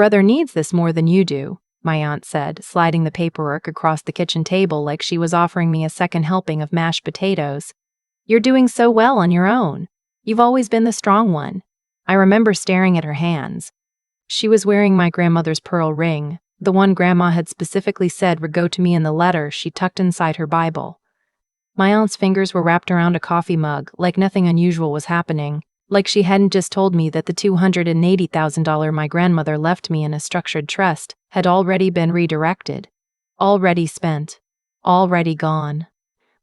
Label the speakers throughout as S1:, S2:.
S1: Brother needs this more than you do, my aunt said, sliding the paperwork across the kitchen table like she was offering me a second helping of mashed potatoes. You're doing so well on your own. You've always been the strong one. I remember staring at her hands. She was wearing my grandmother's pearl ring, the one Grandma had specifically said would go to me in the letter she tucked inside her Bible. My aunt's fingers were wrapped around a coffee mug like nothing unusual was happening, like she hadn't just told me that the $280,000 my grandmother left me in a structured trust had already been redirected, already spent, already gone.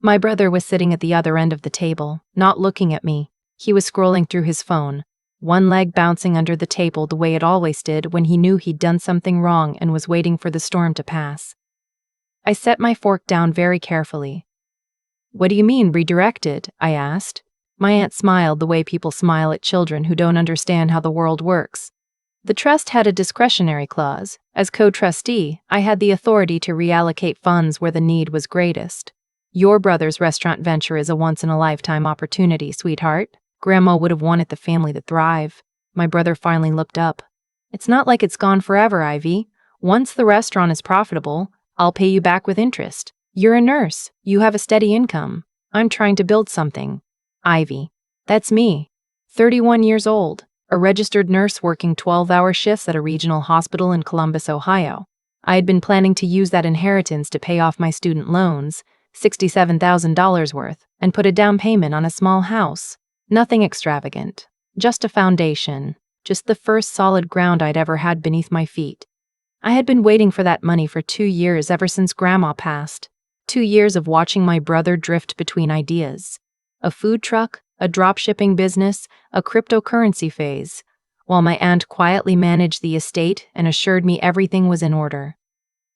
S1: My brother was sitting at the other end of the table, not looking at me. He was scrolling through his phone, one leg bouncing under the table the way it always did when he knew he'd done something wrong and was waiting for the storm to pass. I set my fork down very carefully. "What do you mean, redirected?" I asked. My aunt smiled the way people smile at children who don't understand how the world works. The trust had a discretionary clause. As co-trustee, I had the authority to reallocate funds where the need was greatest. Your brother's restaurant venture is a once-in-a-lifetime opportunity, sweetheart. Grandma would have wanted the family to thrive. My brother finally looked up. It's not like it's gone forever, Ivy. Once the restaurant is profitable, I'll pay you back with interest. You're a nurse. You have a steady income. I'm trying to build something. Ivy. That's me. 31 years old. A registered nurse working 12-hour shifts at a regional hospital in Columbus, Ohio. I had been planning to use that inheritance to pay off my student loans, $67,000 worth, and put a down payment on a small house. Nothing extravagant. Just a foundation. Just the first solid ground I'd ever had beneath my feet. I had been waiting for that money for 2 years ever since Grandma passed. 2 years of watching my brother drift between ideas. A food truck, a drop-shipping business, a cryptocurrency phase, while my aunt quietly managed the estate and assured me everything was in order.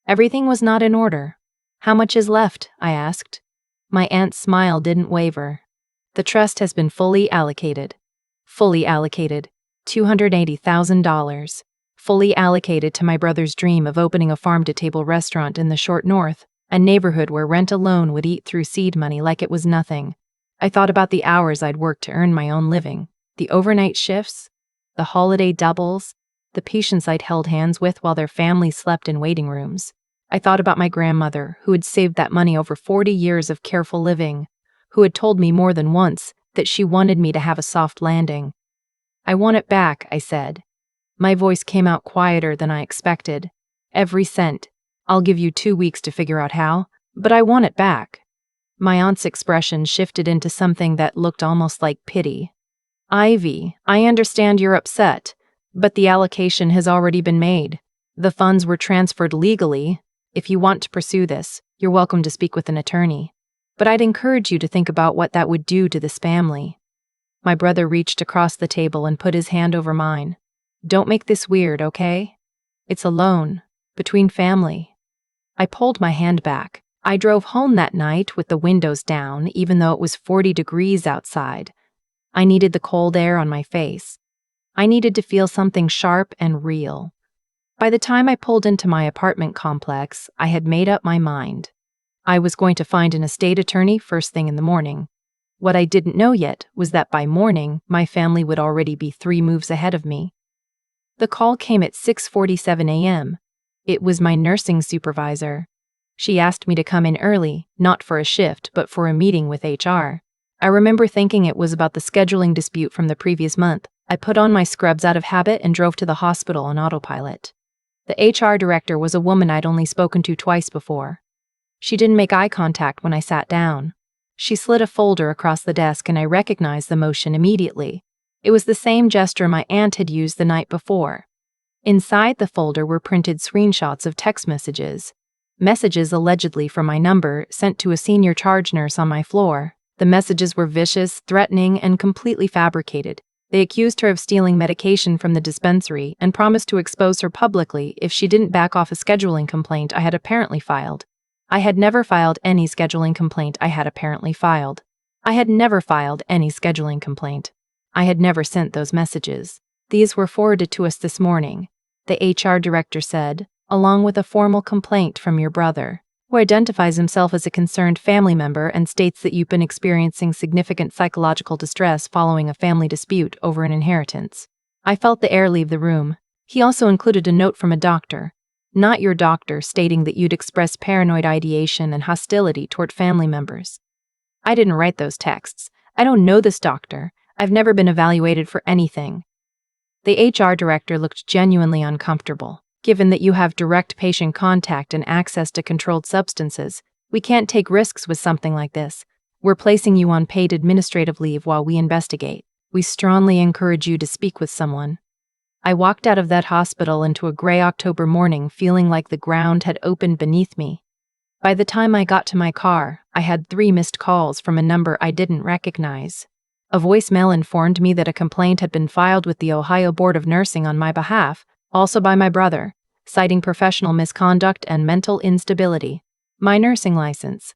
S1: Everything was not in order. How much is left? I asked. My aunt's smile didn't waver. The trust has been fully allocated. Fully allocated. $280,000. Fully allocated to my brother's dream of opening a farm-to-table restaurant in the short north, a neighborhood where rent alone would eat through seed money like it was nothing. I thought about the hours I'd worked to earn my own living, the overnight shifts, the holiday doubles, the patients I'd held hands with while their families slept in waiting rooms. I thought about my grandmother, who had saved that money over 40 years of careful living, who had told me more than once that she wanted me to have a soft landing. I want it back, I said. My voice came out quieter than I expected. Every cent. I'll give you 2 weeks to figure out how, but I want it back. My aunt's expression shifted into something that looked almost like pity. Ivy, I understand you're upset, but the allocation has already been made. The funds were transferred legally. If you want to pursue this, you're welcome to speak with an attorney. But I'd encourage you to think about what that would do to this family. My brother reached across the table and put his hand over mine. Don't make this weird, okay? It's a loan. Between family. I pulled my hand back. I drove home that night with the windows down, even though it was 40 degrees outside. I needed the cold air on my face. I needed to feel something sharp and real. By the time I pulled into my apartment complex, I had made up my mind. I was going to find an estate attorney first thing in the morning. What I didn't know yet was that by morning, my family would already be 3 moves ahead of me. The call came at 6:47 a.m. It was my nursing supervisor. She asked me to come in early, not for a shift, but for a meeting with HR. I remember thinking it was about the scheduling dispute from the previous month. I put on my scrubs out of habit and drove to the hospital on autopilot. The HR director was a woman I'd only spoken to twice before. She didn't make eye contact when I sat down. She slid a folder across the desk and I recognized the motion immediately. It was the same gesture my aunt had used the night before. Inside the folder were printed screenshots of text messages. Messages allegedly from my number sent to a senior charge nurse on my floor. The messages were vicious, threatening, and completely fabricated. They accused her of stealing medication from the dispensary and promised to expose her publicly if she didn't back off a scheduling complaint I had apparently filed. I had never filed any scheduling complaint I had apparently filed. I had never filed any scheduling complaint. I had never sent those messages. These were forwarded to us this morning, the HR director said, along with a formal complaint from your brother, who identifies himself as a concerned family member and states that you've been experiencing significant psychological distress following a family dispute over an inheritance. I felt the air leave the room. He also included a note from a doctor, not your doctor, stating that you'd expressed paranoid ideation and hostility toward family members. I didn't write those texts. I don't know this doctor. I've never been evaluated for anything. The HR director looked genuinely uncomfortable. Given that you have direct patient contact and access to controlled substances, we can't take risks with something like this. We're placing you on paid administrative leave while we investigate. We strongly encourage you to speak with someone. I walked out of that hospital into a gray October morning feeling like the ground had opened beneath me. By the time I got to my car, I had 3 missed calls from a number I didn't recognize. A voicemail informed me that a complaint had been filed with the Ohio Board of Nursing on my behalf, also by my brother, citing professional misconduct and mental instability. My nursing license.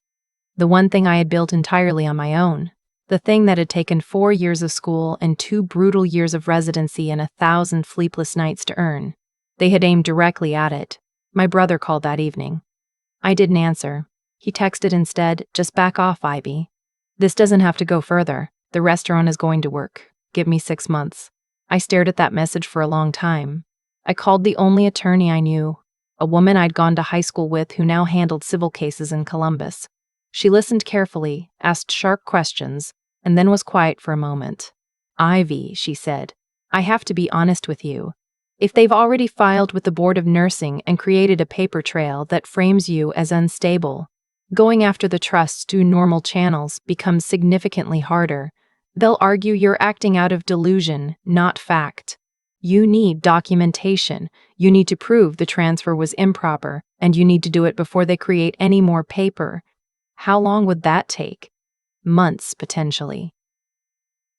S1: The one thing I had built entirely on my own. The thing that had taken 4 years of school and 2 brutal years of residency and 1,000 sleepless nights to earn. They had aimed directly at it. My brother called that evening. I didn't answer. He texted instead, "Just back off, Ivy. This doesn't have to go further. The restaurant is going to work. Give me 6 months." I stared at that message for a long time. I called the only attorney I knew, a woman I'd gone to high school with who now handled civil cases in Columbus. She listened carefully, asked sharp questions, and then was quiet for a moment. "Ivy," she said, "I have to be honest with you. If they've already filed with the Board of Nursing and created a paper trail that frames you as unstable, going after the trusts through normal channels becomes significantly harder. They'll argue you're acting out of delusion, not fact. You need documentation. You need to prove the transfer was improper, and you need to do it before they create any more paper. How long would that take? Months, potentially.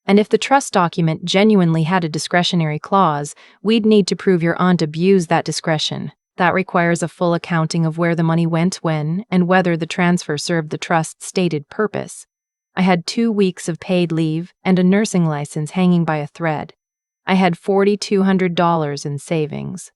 S1: And if the trust document genuinely had a discretionary clause, we'd need to prove your aunt abused that discretion. That requires a full accounting of where the money went when and whether the transfer served the trust's stated purpose. I had 2 weeks of paid leave and a nursing license hanging by a thread. I had $4,200 in savings.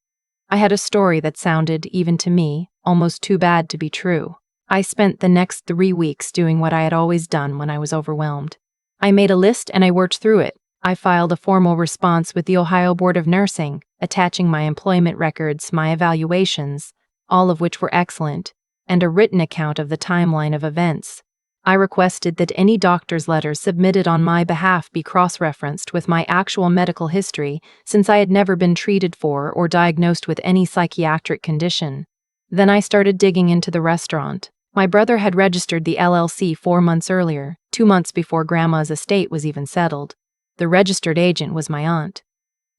S1: I had a story that sounded, even to me, almost too bad to be true. I spent the next 3 weeks doing what I had always done when I was overwhelmed. I made a list and I worked through it. I filed a formal response with the Ohio Board of Nursing, attaching my employment records, my evaluations, all of which were excellent, and a written account of the timeline of events. I requested that any doctor's letter submitted on my behalf be cross-referenced with my actual medical history, since I had never been treated for or diagnosed with any psychiatric condition. Then I started digging into the restaurant. My brother had registered the LLC 4 months earlier, 2 months before Grandma's estate was even settled. The registered agent was my aunt.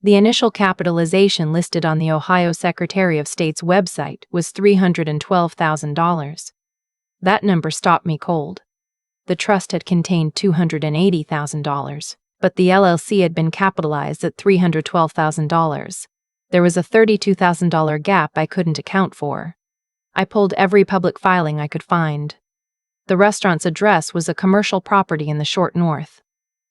S1: The initial capitalization listed on the Ohio Secretary of State's website was $312,000. That number stopped me cold. The trust had contained $280,000, but the LLC had been capitalized at $312,000. There was a $32,000 gap I couldn't account for. I pulled every public filing I could find. The restaurant's address was a commercial property in the short north.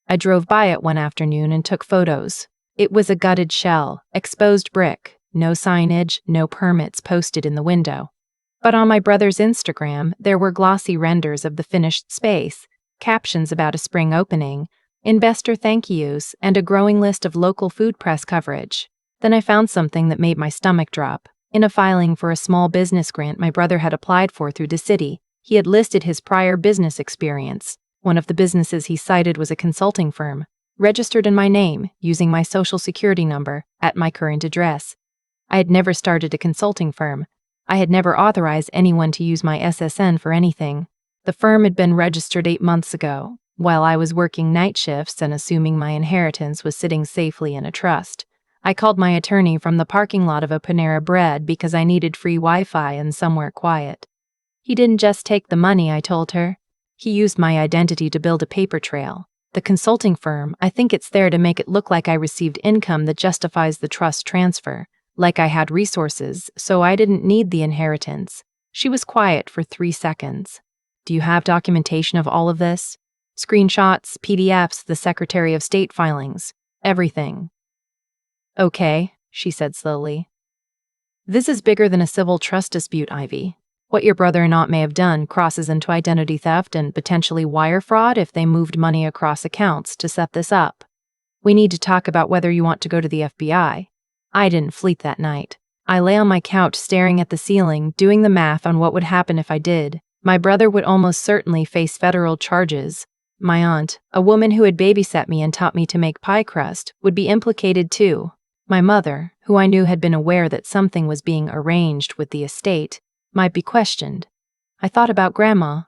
S1: I drove by it one afternoon and took photos. It was a gutted shell, exposed brick, no signage, no permits posted in the window. But on my brother's Instagram, there were glossy renders of the finished space, captions about a spring opening, investor thank yous, and a growing list of local food press coverage. Then I found something that made my stomach drop. In a filing for a small business grant my brother had applied for through the city, he had listed his prior business experience. One of the businesses he cited was a consulting firm, registered in my name, using my social security number, at my current address. I had never started a consulting firm. I had never authorized anyone to use my SSN for anything. The firm had been registered 8 months ago, while I was working night shifts and assuming my inheritance was sitting safely in a trust. I called my attorney from the parking lot of a Panera Bread because I needed free Wi-Fi and somewhere quiet. He didn't just take the money, I told her. He used my identity to build a paper trail. The consulting firm, I think it's there to make it look like I received income that justifies the trust transfer, like I had resources, so I didn't need the inheritance. She was quiet for 3 seconds. Do you have documentation of all of this? Screenshots, PDFs, the Secretary of State filings, everything. Okay, she said slowly. This is bigger than a civil trust dispute, Ivy. What your brother and aunt may have done crosses into identity theft and potentially wire fraud if they moved money across accounts to set this up. We need to talk about whether you want to go to the FBI. I didn't sleep that night. I lay on my couch staring at the ceiling, doing the math on what would happen if I did. My brother would almost certainly face federal charges. My aunt, a woman who had babysat me and taught me to make pie crust, would be implicated too. My mother, who I knew had been aware that something was being arranged with the estate, might be questioned. I thought about Grandma.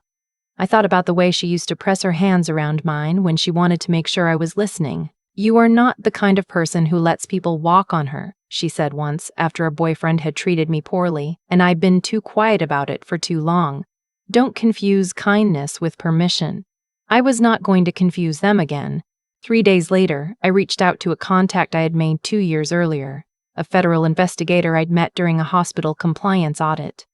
S1: I thought about the way she used to press her hands around mine when she wanted to make sure I was listening. "You are not the kind of person who lets people walk on her," she said once after a boyfriend had treated me poorly, and I'd been too quiet about it for too long. Don't confuse kindness with permission. I was not going to confuse them again. 3 days later, I reached out to a contact I had made 2 years earlier, a federal investigator I'd met during a hospital compliance audit.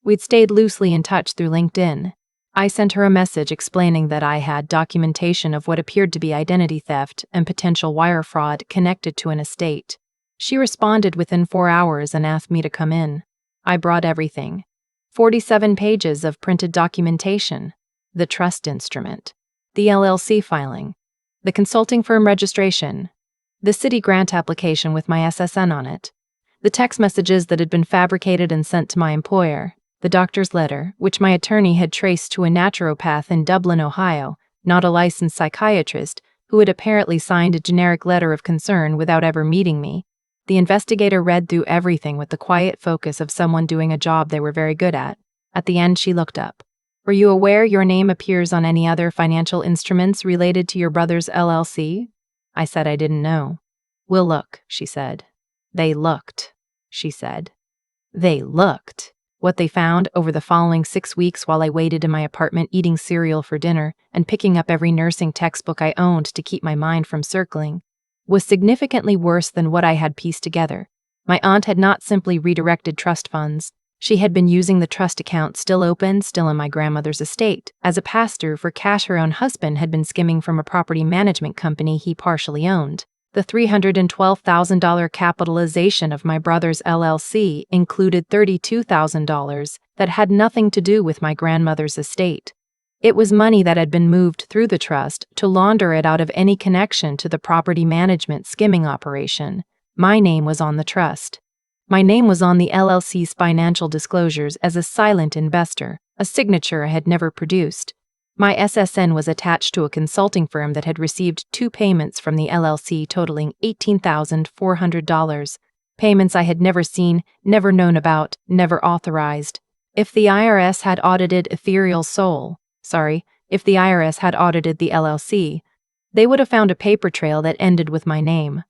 S1: We'd stayed loosely in touch through LinkedIn. I sent her a message explaining that I had documentation of what appeared to be identity theft and potential wire fraud connected to an estate. She responded within 4 hours and asked me to come in. I brought everything. 47 pages of printed documentation, the trust instrument, the LLC filing, the consulting firm registration, the city grant application with my SSN on it, the text messages that had been fabricated and sent to my employer, the doctor's letter, which my attorney had traced to a naturopath in Dublin, Ohio, not a licensed psychiatrist, who had apparently signed a generic letter of concern without ever meeting me. The investigator read through everything with the quiet focus of someone doing a job they were very good at. At the end, she looked up. "Were you aware your name appears on any other financial instruments related to your brother's LLC?" I said I didn't know. "We'll look," she said. "They looked," she said. They looked. What they found over the following 6 weeks while I waited in my apartment eating cereal for dinner and picking up every nursing textbook I owned to keep my mind from circling was significantly worse than what I had pieced together. My aunt had not simply redirected trust funds. She had been using the trust account still open, still in my grandmother's estate, as a pass-through for cash her own husband had been skimming from a property management company he partially owned. The $312,000 capitalization of my brother's LLC included $32,000 that had nothing to do with my grandmother's estate. It was money that had been moved through the trust to launder it out of any connection to the property management skimming operation. My name was on the trust. My name was on the LLC's financial disclosures as a silent investor, a signature I had never produced. My SSN was attached to a consulting firm that had received 2 payments from the LLC totaling $18,400, payments I had never seen, never known about, never authorized. If the IRS had audited if the IRS had audited the LLC, they would have found a paper trail that ended with my name.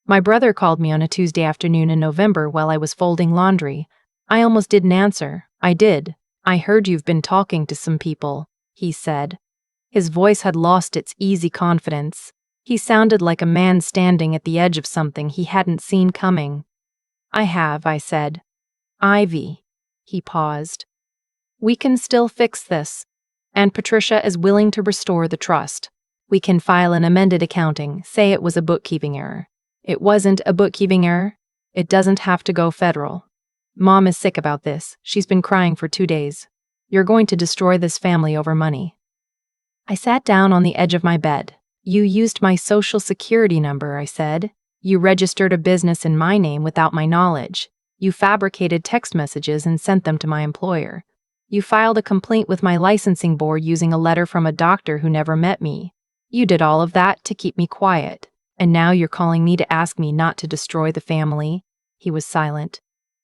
S1: My brother called me on a Tuesday afternoon in November while I was folding laundry. I almost didn't answer. I did. "I heard you've been talking to some people," he said. His voice had lost its easy confidence. He sounded like a man standing at the edge of something he hadn't seen coming. "I have," I said. "Ivy." He paused. "We can still fix this, and Patricia is willing to restore the trust. We can file an amended accounting, say it was a bookkeeping error. It wasn't a bookkeeping error. It doesn't have to go federal. Mom is sick about this. She's been crying for 2 days. You're going to destroy this family over money." I sat down on the edge of my bed. "You used my social security number," I said. "You registered a business in my name without my knowledge. You fabricated text messages and sent them to my employer. You filed a complaint with my licensing board using a letter from a doctor who never met me. You did all of that to keep me quiet. And now you're calling me to ask me not to destroy the family?" He was silent.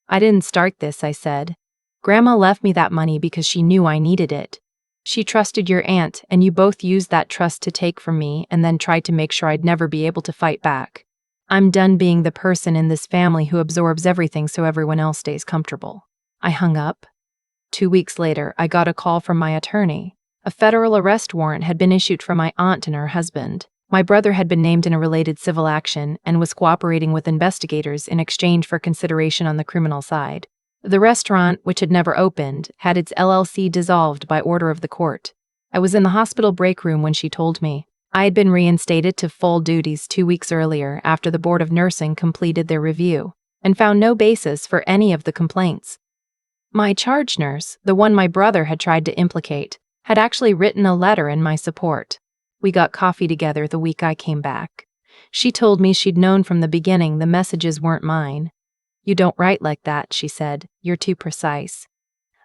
S1: "I didn't start this," I said. "Grandma left me that money because she knew I needed it. She trusted your aunt, and you both used that trust to take from me and then tried to make sure I'd never be able to fight back. I'm done being the person in this family who absorbs everything so everyone else stays comfortable." I hung up. 2 weeks later, I got a call from my attorney. A federal arrest warrant had been issued for my aunt and her husband. My brother had been named in a related civil action and was cooperating with investigators in exchange for consideration on the criminal side. The restaurant, which had never opened, had its LLC dissolved by order of the court. I was in the hospital break room when she told me. I had been reinstated to full duties 2 weeks earlier after the Board of Nursing completed their review and found no basis for any of the complaints. My charge nurse, the one my brother had tried to implicate, had actually written a letter in my support. We got coffee together the week I came back. She told me she'd known from the beginning the messages weren't mine. "You don't write like that," she said. "You're too precise."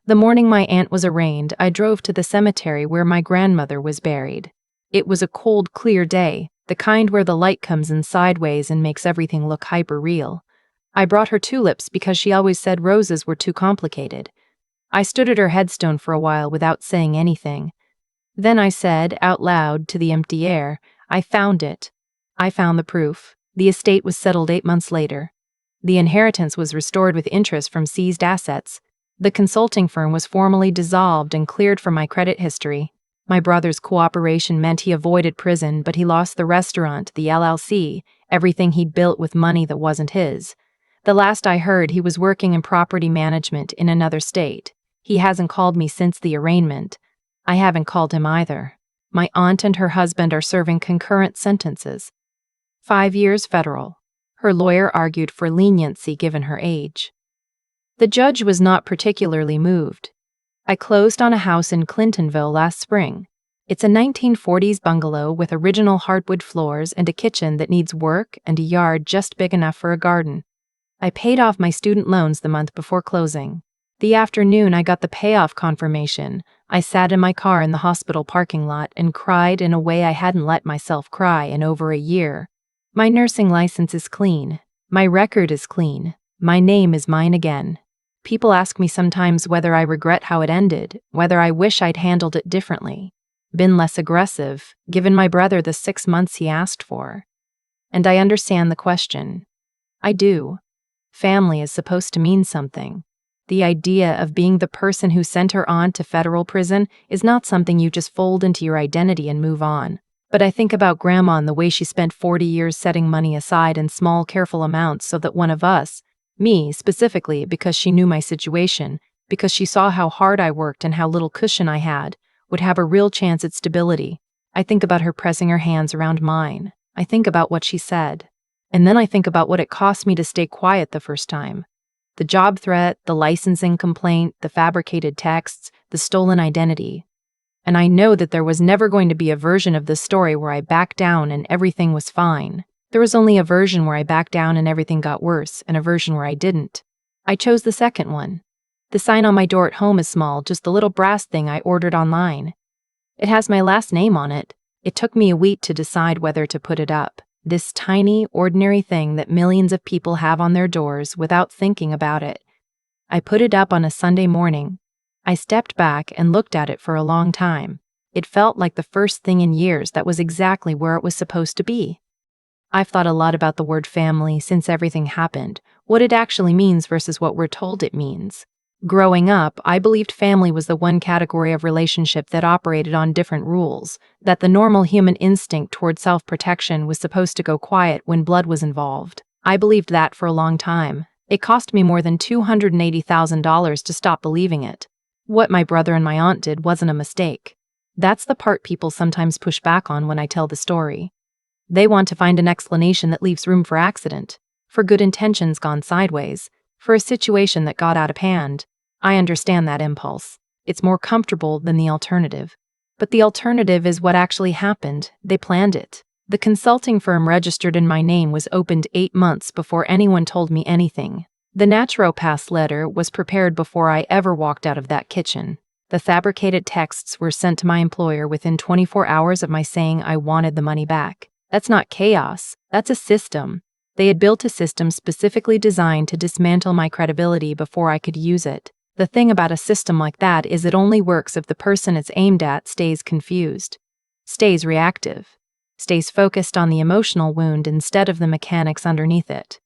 S1: The morning my aunt was arraigned, I drove to the cemetery where my grandmother was buried. It was a cold, clear day, the kind where the light comes in sideways and makes everything look hyper-real. I brought her tulips because she always said roses were too complicated. I stood at her headstone for a while without saying anything. Then I said, out loud, to the empty air, "I found it. I found the proof." The estate was settled 8 months later. The inheritance was restored with interest from seized assets. The consulting firm was formally dissolved and cleared from my credit history. My brother's cooperation meant he avoided prison, but he lost the restaurant, the LLC, everything he'd built with money that wasn't his. The last I heard, he was working in property management in another state. He hasn't called me since the arraignment. I haven't called him either. My aunt and her husband are serving concurrent sentences. 5 years federal. Her lawyer argued for leniency given her age. The judge was not particularly moved. I closed on a house in Clintonville last spring. It's a 1940s bungalow with original hardwood floors and a kitchen that needs work and a yard just big enough for a garden. I paid off my student loans the month before closing. The afternoon I got the payoff confirmation, I sat in my car in the hospital parking lot and cried in a way I hadn't let myself cry in over a year. My nursing license is clean. My record is clean. My name is mine again. People ask me sometimes whether I regret how it ended, whether I wish I'd handled it differently, been less aggressive, given my brother the 6 months he asked for. And I understand the question. I do. Family is supposed to mean something. The idea of being the person who sent her on to federal prison is not something you just fold into your identity and move on. But I think about Grandma and the way she spent 40 years setting money aside in small, careful amounts so that one of us, me specifically, because she knew my situation, because she saw how hard I worked and how little cushion I had, would have a real chance at stability. I think about her pressing her hands around mine. I think about what she said. And then I think about what it cost me to stay quiet the first time. The job threat, the licensing complaint, the fabricated texts, the stolen identity. And I know that there was never going to be a version of this story where I backed down and everything was fine. There was only a version where I backed down and everything got worse, and a version where I didn't. I chose the second one. The sign on my door at home is small, just the little brass thing I ordered online. It has my last name on it. It took me a week to decide whether to put it up. This tiny, ordinary thing that millions of people have on their doors without thinking about it. I put it up on a Sunday morning. I stepped back and looked at it for a long time. It felt like the first thing in years that was exactly where it was supposed to be. I've thought a lot about the word family since everything happened, what it actually means versus what we're told it means. Growing up, I believed family was the one category of relationship that operated on different rules, that the normal human instinct toward self-protection was supposed to go quiet when blood was involved. I believed that for a long time. It cost me more than $280,000 to stop believing it. What my brother and my aunt did wasn't a mistake. That's the part people sometimes push back on when I tell the story. They want to find an explanation that leaves room for accident, for good intentions gone sideways, for a situation that got out of hand. I understand that impulse. It's more comfortable than the alternative. But the alternative is what actually happened. They planned it. The consulting firm registered in my name was opened 8 months before anyone told me anything. The naturopath's letter was prepared before I ever walked out of that kitchen. The fabricated texts were sent to my employer within 24 hours of my saying I wanted the money back. That's not chaos. That's a system. They had built a system specifically designed to dismantle my credibility before I could use it. The thing about a system like that is it only works if the person it's aimed at stays confused, stays reactive, stays focused on the emotional wound instead of the mechanics underneath it.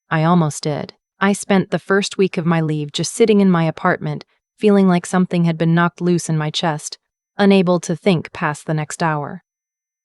S1: I almost did. I spent the first week of my leave just sitting in my apartment, feeling like something had been knocked loose in my chest, unable to think past the next hour.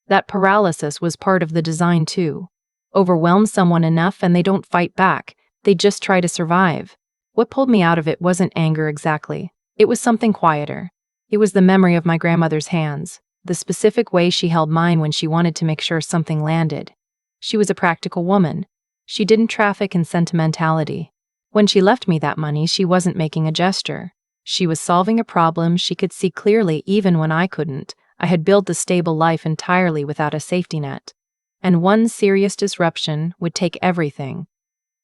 S1: That paralysis was part of the design too. Overwhelm someone enough and they don't fight back, they just try to survive. What pulled me out of it wasn't anger exactly. It was something quieter. It was the memory of my grandmother's hands, the specific way she held mine when she wanted to make sure something landed. She was a practical woman. She didn't traffic in sentimentality. When she left me that money, she wasn't making a gesture. She was solving a problem she could see clearly even when I couldn't. I had built a stable life entirely without a safety net. and one serious disruption would take everything.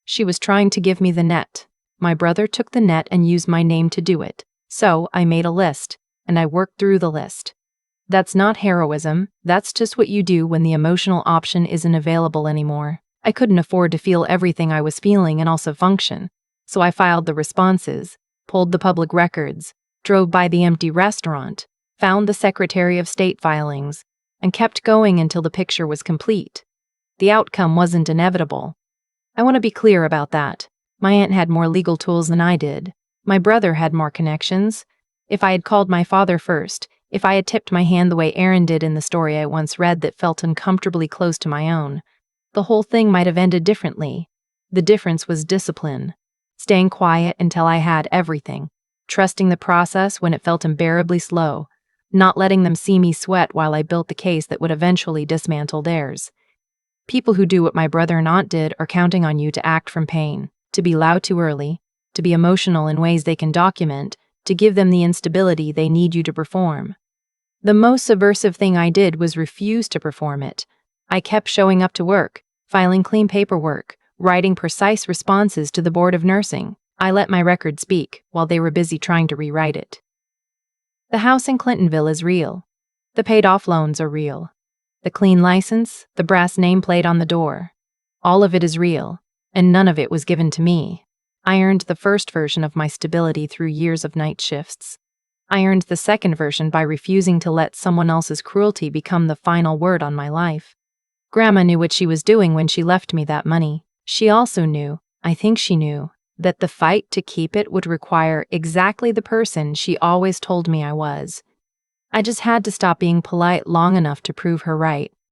S1: She was trying to give me the net. My brother took the net and used my name to do it. So I made a list, and I worked through the list. That's not heroism, that's just what you do when the emotional option isn't available anymore. I couldn't afford to feel everything I was feeling and also function. So I filed the responses, pulled the public records, drove by the empty restaurant, found the Secretary of State filings, and kept going until the picture was complete. The outcome wasn't inevitable. I want to be clear about that. My aunt had more legal tools than I did. My brother had more connections. If I had called my father first, if I had tipped my hand the way Aaron did in the story I once read that felt uncomfortably close to my own, the whole thing might have ended differently. The difference was discipline. Staying quiet until I had everything. Trusting the process when it felt unbearably slow. Not letting them see me sweat while I built the case that would eventually dismantle theirs. People who do what my brother and aunt did are counting on you to act from pain, to be loud too early, to be emotional in ways they can document, to give them the instability they need you to perform. The most subversive thing I did was refuse to perform it. I kept showing up to work, filing clean paperwork, writing precise responses to the Board of Nursing. I let my record speak while they were busy trying to rewrite it. The house in Clintonville is real. The paid-off loans are real. The clean license, the brass nameplate on the door. All of it is real, and none of it was given to me. I earned the first version of my stability through years of night shifts. I earned the second version by refusing to let someone else's cruelty become the final word on my life. Grandma knew what she was doing when she left me that money. She also knew, I think she knew, that the fight to keep it would require exactly the person she always told me I was. I just had to stop being polite long enough to prove her right.